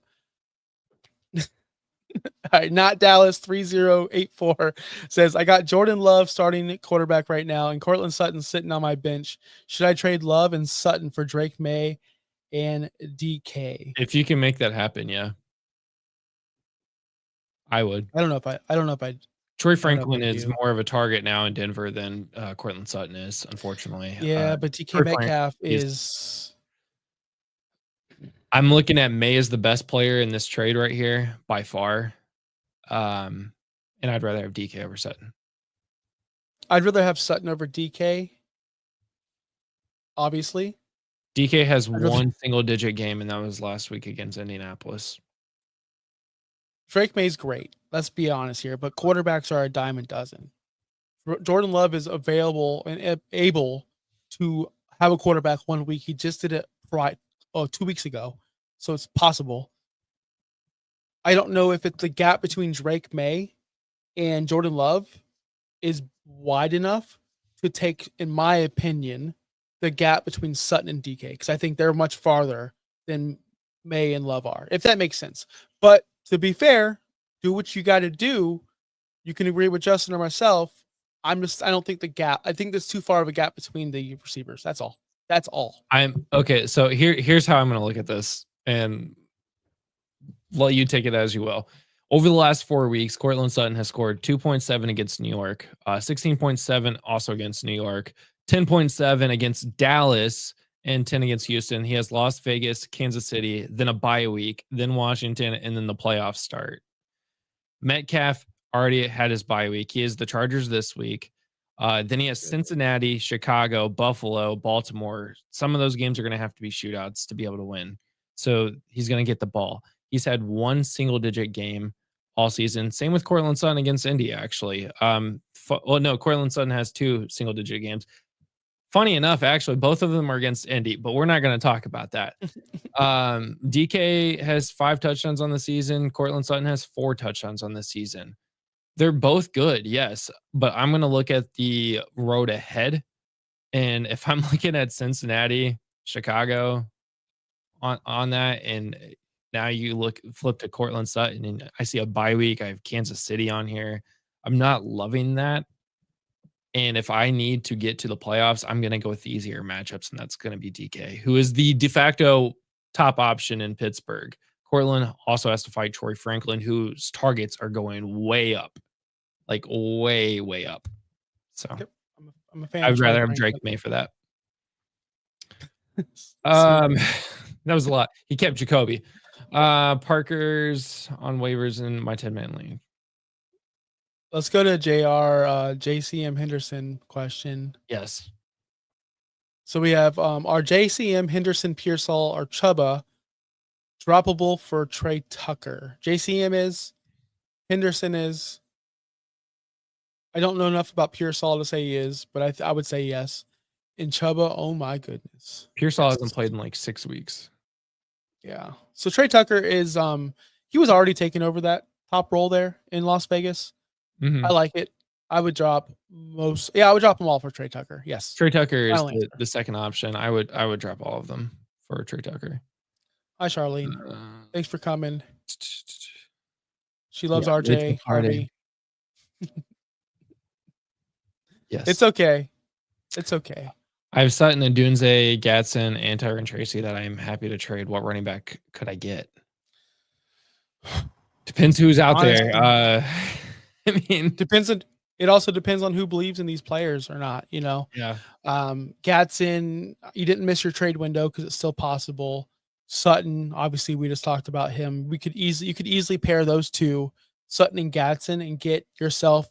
All right, not Dallas 3084 says, I got Jordan Love starting quarterback right now, and Cortland Sutton sitting on my bench. Should I trade Love and Sutton for Drake May and DK? If you can make that happen, yeah, I would. I don't know if I. Troy Franklin is more of a target now in Denver than Cortland Sutton is, unfortunately. Yeah, but DK Metcalf is. I'm looking at May as the best player in this trade right here by far. And I'd rather have DK over Sutton. I'd rather have Sutton over DK. Obviously. DK has one single-digit game, and that was last week against Indianapolis. Drake May's great. Let's be honest here, but quarterbacks are a dime a dozen. Jordan Love is available and able to have a quarterback 1 week. He just did it 2 weeks ago, so it's possible. I don't know if it's the gap between Drake May and Jordan Love is wide enough to take, in my opinion, the gap between Sutton and DK, because I think they're much farther than May and Love are, if that makes sense. But to be fair, do what you got to do. You can agree with Justin or myself. I don't think the gap. I think there's too far of a gap between the receivers. That's all. I'm okay. So here's how I'm going to look at this, and let you take it as you will. Over the last 4 weeks, Cortland Sutton has scored 2.7 against New York, 16.7 also against New York, 10.7 against Dallas, and 10 against Houston. He has Las Vegas, Kansas City, then a bye week, then Washington, and then the playoffs start. Metcalf already had his bye week. He has the Chargers this week. Then he has Cincinnati, Chicago, Buffalo, Baltimore. Some of those games are going to have to be shootouts to be able to win. So he's going to get the ball. He's had one single digit game all season. Same with Cortland Sutton against Indy, actually. No, Cortland Sutton has 2 single digit games. Funny enough, actually, both of them are against Indy, but we're not going to talk about that. DK has 5 touchdowns on the season. Cortland Sutton has 4 touchdowns on the season. They're both good, yes, but I'm going to look at the road ahead. And if I'm looking at Cincinnati, Chicago on that, and now you flip to Cortland Sutton, and I see a bye week. I have Kansas City on here. I'm not loving that. And if I need to get to the playoffs, I'm going to go with the easier matchups, and that's going to be DK, who is the de facto top option in Pittsburgh. Cortland also has to fight Troy Franklin, whose targets are going way up, like way, way up. So Yep. I'm a fan. I'd of Troy rather have Franklin. Drake May for that. Sweet. That was a lot. He kept Jacoby. Parker's on waivers in my 10-man league. Let's go to JR JCM Henderson question. Yes. So we have our JCM Henderson, Pearsall, or Chuba droppable for Trey Tucker. JCM is, Henderson is. I don't know enough about Pearsall to say he is, but I would say yes. And Chuba, oh my goodness. Pearsall hasn't played in like 6 weeks. Yeah. So Trey Tucker is he was already taking over that top role there in Las Vegas. Mm-hmm. I like it. I would drop I would drop them all for Trey Tucker. Yes. Trey Tucker is the second option. I would drop all of them for Trey Tucker. Hi, Charlene. Thanks for coming. She loves Yeah, RJ Harvey. Yes. It's okay. It's okay. I have Sutton and Dunze, Gatson, and Tyron Tracy that I am happy to trade. What running back could I get? Depends who's out Honestly, there. I mean, it also depends on who believes in these players or not, you know. Yeah. Gatson, you didn't miss your trade window because it's still possible. Sutton, obviously, we just talked about him. You could easily pair those two, Sutton and Gatson, and get yourself,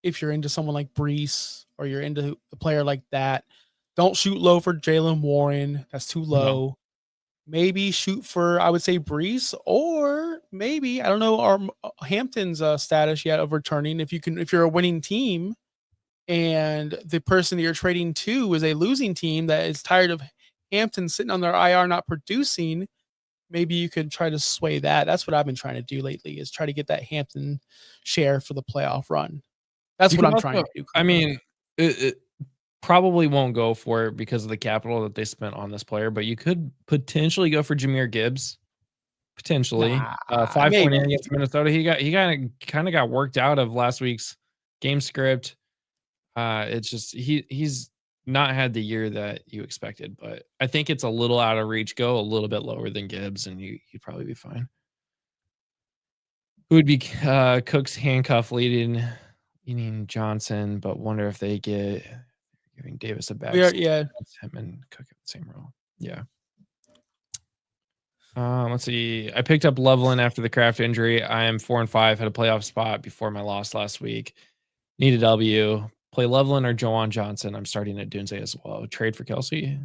if you're into someone like Brees or you're into a player like that, don't shoot low for Jaylen Warren. That's too low. No. Maybe shoot for, I would say, Brees, or maybe, I don't know, our Hampton's status yet of returning. If you're a winning team and the person that you're trading to is a losing team that is tired of Hampton sitting on their IR not producing, maybe you could try to sway that. That's what I've been trying to do lately, is try to get that Hampton share for the playoff run. That's what I'm trying to do. I mean, it probably won't go for it because of the capital that they spent on this player, but you could potentially go for Jahmyr Gibbs. Potentially. 5.8 against Minnesota. He kind of got worked out of last week's game script. It's just he's not had the year that you expected, but I think it's a little out of reach. Go a little bit lower than Gibbs, and you'd probably be fine. Who would be Cook's handcuff leading Johnson, but wonder if they giving Davis a back. Yeah. Him and Cook at the same role. Yeah. Let's see. I picked up Loveland after the Kraft injury. I am 4-5, had a playoff spot before my loss last week. Need a W. Play Loveland or Juwan Johnson. I'm starting at Dunze as well. Trade for Kelsey.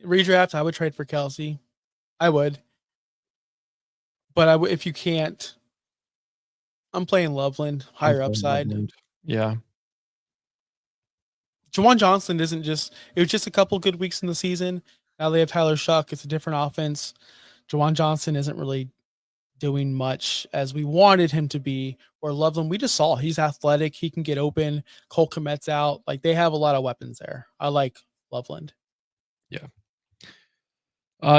Redraft, I would trade for Kelsey. I would. But if you can't, I'm playing Loveland, higher upside. Loveland. Yeah. Juwan Johnson it was just a couple good weeks in the season. Now they have Tyler Shuck. It's a different offense. Juwan Johnson isn't really doing much as we wanted him to be. Or Loveland, we just saw he's athletic. He can get open. Cole Kmet's out. Like, they have a lot of weapons there. I like Loveland. Yeah.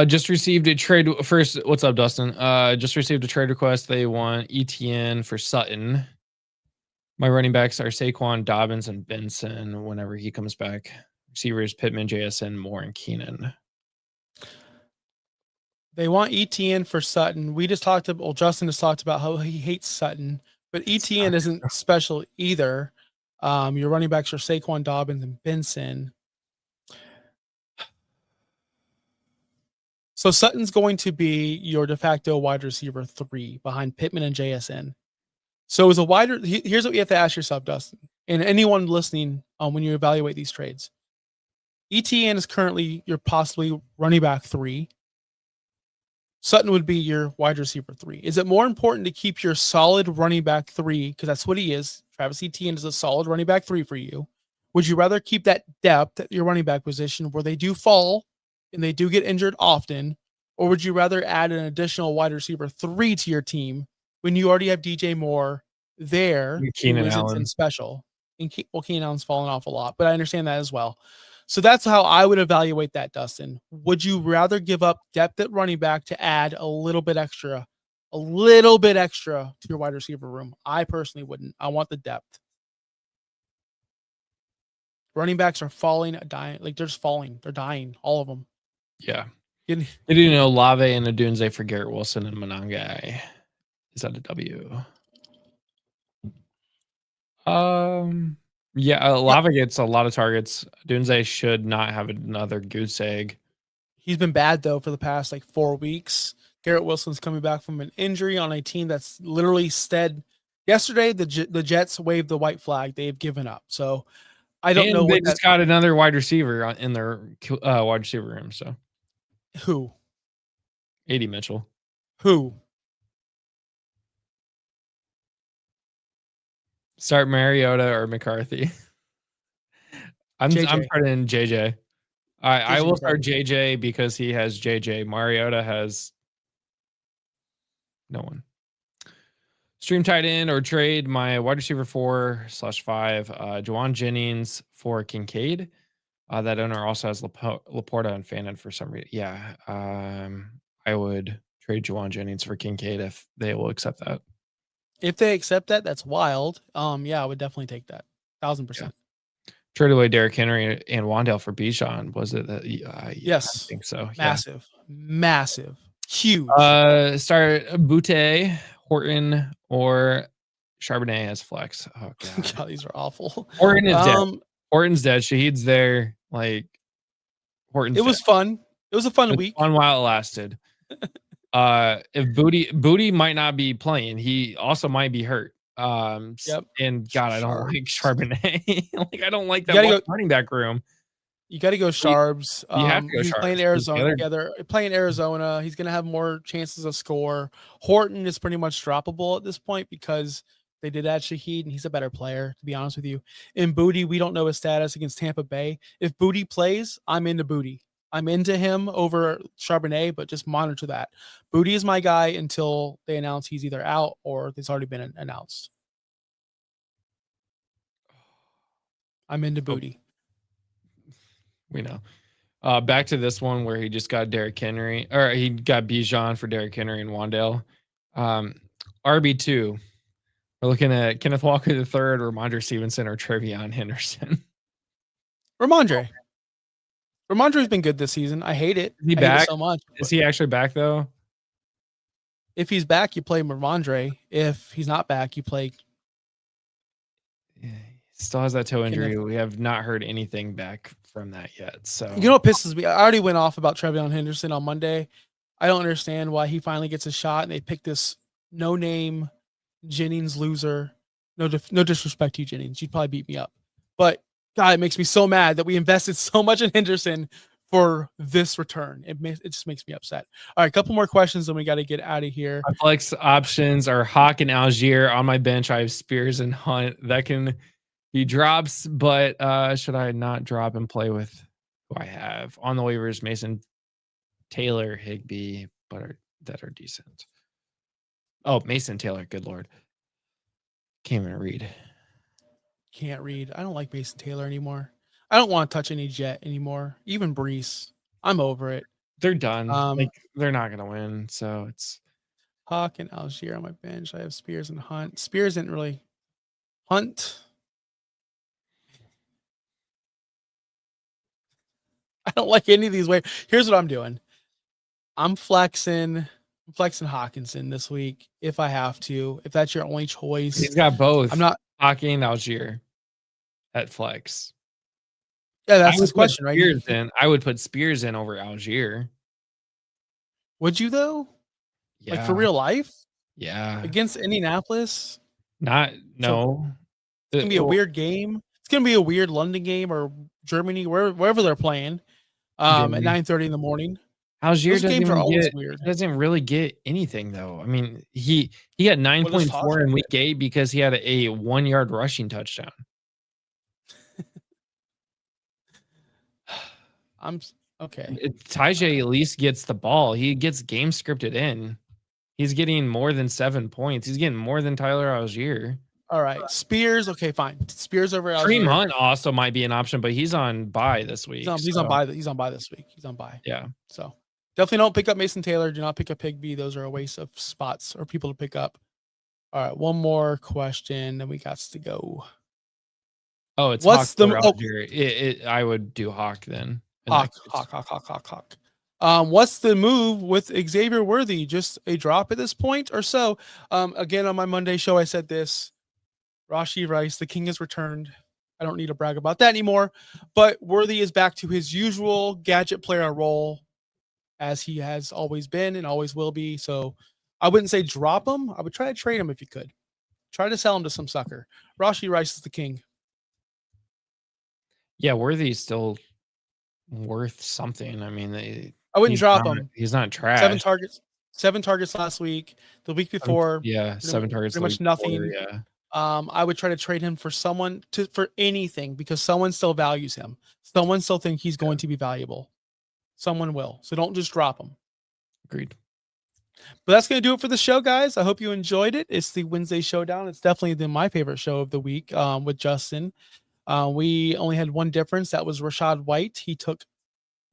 Just received a trade. First, what's up, Dustin? Just received a trade request. They want ETN for Sutton. My running backs are Saquon, Dobbins, and Benson whenever he comes back. Receivers, Pittman, JSN, Moore, and Keenan. They want ETN for Sutton. Justin has talked about how he hates Sutton, but ETN isn't special either. Your running backs are Saquon, Dobbins, and Benson. So Sutton's going to be your de facto wide receiver 3 behind Pittman and JSN. So as a wider, here's what you have to ask yourself, Dustin, and anyone listening, when you evaluate these trades. ETN is currently your possibly running back 3. Sutton would be your wide receiver 3. Is it more important to keep your solid running back 3, because that's what he is? Travis Etienne is a solid running back 3 for you. Would you rather keep that depth at your running back position where they do fall and they do get injured often, or would you rather add an additional wide receiver 3 to your team when you already have DJ Moore there, who Keenan isn't Allen. special? And Keenan Allen's fallen off a lot, but I understand that as well. So that's how I would evaluate that, Dustin. Would you rather give up depth at running back to add a little bit extra to your wide receiver room? I personally wouldn't. I want the depth. Running backs are falling, dying. Like they're just falling. They're dying. All of them. Yeah. Getting, Did you know Lave and Adunze for Garrett Wilson and Monangai? Is that a W? Yeah, Lava gets a lot of targets. Dunze should not have another goose egg. He's been bad though for the past like 4 weeks. Garrett Wilson's coming back from an injury on a team that's literally stead. Yesterday, the Jets waved the white flag. They've given up. So I don't know And they what just got another wide receiver in their wide receiver room. So who 80 Mitchell. who Start Mariota or McCarthy. I'm starting JJ. I will start JJ because he has JJ. Mariota has no one. Stream tight end or trade my wide receiver 4/5, Juwan Jennings for Kincaid. That owner also has Laporta and Fannin for some reason. Yeah, I would trade Juwan Jennings for Kincaid if they will accept that. If they accept that, that's wild. Yeah, I would definitely take that. 1000%. Yeah. Trade away Derrick Henry and Wandale for Bijan. Was it that? Yes, I think so. Massive, massive, huge. Start Butte, Horton, or Charbonnet as flex. Oh god, God, these are awful. Horton is dead. Horton's dead. Shahid's there. Like Horton's. It was dead. fun. It was a fun week. Fun while it lasted. If Booty might not be playing, he also might be hurt. Yep. And God, I don't like Charbonnet. Like I don't like that running back room. You got to go Sharbs. You have to go he's Sharbs. playing Arizona together. Playing Arizona, he's going to have more chances of score. Horton is pretty much droppable at this point because they did add Shaheed, and he's a better player, to be honest with you. In Booty, we don't know his status against Tampa Bay. If Booty plays, I'm into Booty. I'm into him over Charbonnet, but just monitor that. Booty is my guy until they announce he's either out or it's already been announced. I'm into Booty. We know. Back to this one where he just got Derrick Henry, or he got Bijan for Derrick Henry and Wandale. RB2. We're looking at Kenneth Walker III, Ramondre Stevenson, or Trevion Henderson. Ramondre's been good this season. I hate it. Is he back? Hate it so much. Is he actually back though? If he's back, you play Ramondre. If he's not back, you play. Yeah, he still has that toe injury. We have not heard anything back from that yet. So you know what pisses me? I already went off about Trevion Henderson on Monday. I don't understand why he finally gets a shot and they pick this no-name Jennings loser. No disrespect to you, Jennings. You'd probably beat me up. But God, it makes me so mad that we invested so much in Henderson for this return. It just makes me upset. All right, a couple more questions, and we got to get out of here. My flex options are Hawk and Algier. On my bench, I have Spears and Hunt. That can be drops, but should I not drop and play with who I have? On the waivers, Mason, Taylor, Higbee, but that are decent. Oh, Mason Taylor, good Lord. Can't even read. Can't read. I don't like Mason Taylor anymore. I don't want to touch any Jet anymore. Even Brees. I'm over it. They're done. Like they're not gonna win. So it's Hawk and Algier on my bench. I have Spears and Hunt. Spears didn't really Hunt. I don't like any of these ways. Here's what I'm doing. I'm flexing Hawkinson this week if I have to. If that's your only choice. He's got both. I'm not Hawk and Algier at flex. Yeah, that's the question, right? I would put Spears in over Algier. Would you though? Yeah. Like for real life? Yeah. Against Indianapolis? No. It's gonna be a weird game. It's gonna be a weird London game or Germany, wherever they're playing. At Germany. 9:30 in the morning. Algier Those doesn't games are even always get weird. he doesn't really get anything though. I mean, he got What does 9.4 in Tajay week get? 8 because he had a 1-yard rushing touchdown. Okay. Tajay at least gets the ball. He gets game scripted in. He's getting more than 7 points. He's getting more than Tyler Algier. All right. Spears. Okay, fine. Spears over Kareem Algier. Hunt also might be an option, but he's on bye this week. He's on bye. He's on bye this week. He's on bye. Yeah. So definitely don't pick up Mason Taylor. Do not pick up Pigby. Those are a waste of spots or people to pick up. All right. One more question, then we got to go. Oh, it's What's Hawk the or Algier. I would do Hawk then. Hawk. What's the move with Xavier Worthy? Just a drop at this point or so? Again, on my Monday show, I said this. Rashee Rice, the king has returned. I don't need to brag about that anymore. But Worthy is back to his usual gadget player role, as he has always been and always will be. So I wouldn't say drop him. I would try to trade him if you could. Try to sell him to some sucker. Rashee Rice is the king. Yeah, Worthy's still worth something. I mean, I wouldn't drop him. He's not trash. 7 targets last week. The week before, 7 targets. Pretty much nothing. Before, yeah. I would try to trade him for for anything because someone still values him. Someone still thinks he's going to be valuable. Someone will. So don't just drop him. Agreed. But that's going to do it for the show, guys. I hope you enjoyed it. It's the Wednesday Showdown. It's definitely my favorite show of the week with Justin. We only had one difference. That was Rashad White. He took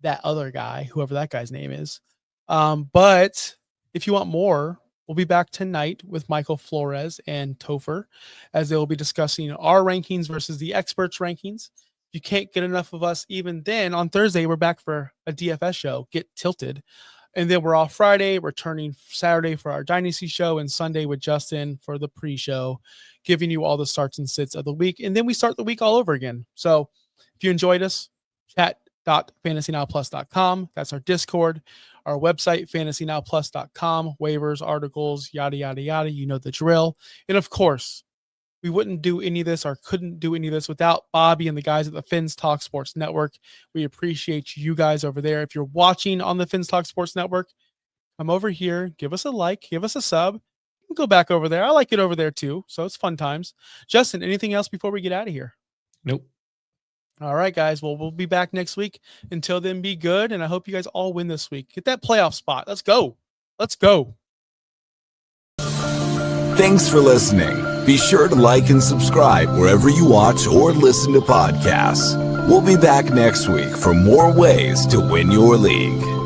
that other guy, whoever that guy's name is. But if you want more, we'll be back tonight with Michael Flores and Topher as they will be discussing our rankings versus the experts' rankings. If you can't get enough of us, even then, on Thursday, we're back for a DFS show, Get Tilted. And then we're off Friday, returning Saturday for our Dynasty show, and Sunday with Justin for the pre-show, giving you all the starts and sits of the week. And then we start the week all over again. So if you enjoyed us, chat.fantasynowplus.com. That's our Discord. Our website, fantasynowplus.com. Waivers, articles, yada, yada, yada. You know the drill. And of course, we wouldn't do any of this or couldn't do any of this without Bobby and the guys at the Fins Talk Sports Network. We appreciate you guys over there. If you're watching on the Fins Talk Sports Network, come over here, give us a like, give us a sub. You can go back over there. I like it over there too. So it's fun times. Justin, anything else before we get out of here? Nope. All right, guys. Well, we'll be back next week. Until then, be good. And I hope you guys all win this week. Get that playoff spot. Let's go. Let's go. Thanks for listening. Be sure to like and subscribe wherever you watch or listen to podcasts. We'll be back next week for more ways to win your league.